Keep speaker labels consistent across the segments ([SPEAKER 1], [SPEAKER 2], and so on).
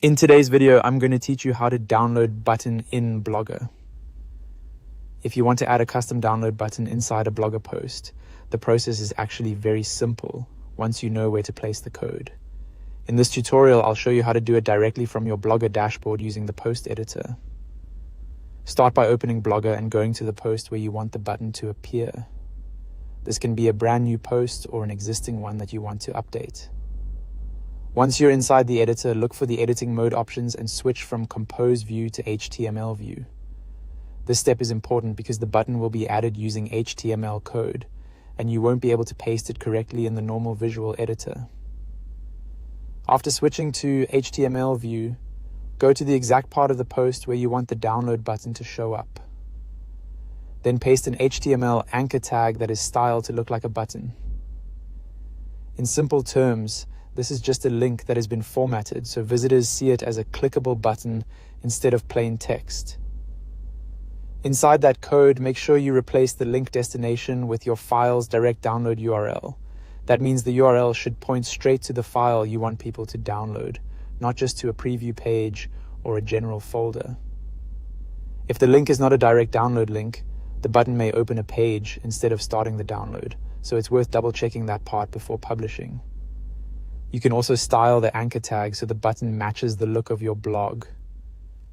[SPEAKER 1] In today's video, I'm going to teach you how to download button in Blogger. If you want to add a custom download button inside a Blogger post, the process is actually very simple once you know where to place the code. In this tutorial, I'll show you how to do it directly from your Blogger dashboard using the post editor. Start by opening Blogger and going to the post where you want the button to appear. This can be a brand new post or an existing one that you want to update. Once you're inside the editor, look for the editing mode options and switch from Compose View to HTML View. This step is important because the button will be added using HTML code, and you won't be able to paste it correctly in the normal visual editor. After switching to HTML View, go to the exact part of the post where you want the download button to show up. Then paste an HTML anchor tag that is styled to look like a button. In simple terms, this is just a link that has been formatted so visitors see it as a clickable button instead of plain text. Inside that code, make sure you replace the link destination with your file's direct download URL. That means the URL should point straight to the file you want people to download, not just to a preview page or a general folder. If the link is not a direct download link, the button may open a page instead of starting the download, so it's worth double-checking that part before publishing. You can also style the anchor tag so the button matches the look of your blog.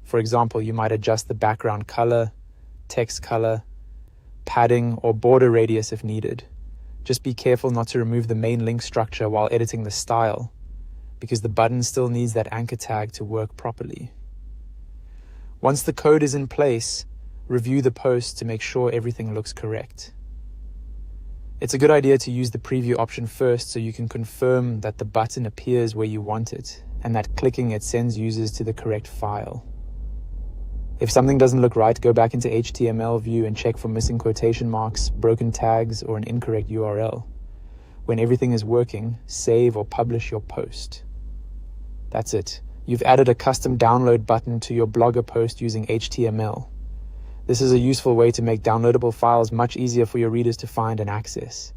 [SPEAKER 1] For example, you might adjust the background color, text color, padding, or border radius if needed. Just be careful not to remove the main link structure while editing the style, because the button still needs that anchor tag to work properly. Once the code is in place, review the post to make sure everything looks correct. It's a good idea to use the preview option first so you can confirm that the button appears where you want it and that clicking it sends users to the correct file. If something doesn't look right, go back into HTML View and check for missing quotation marks, broken tags, or an incorrect URL. When everything is working, save or publish your post. That's it. You've added a custom download button to your Blogger post using HTML. This is a useful way to make downloadable files much easier for your readers to find and access.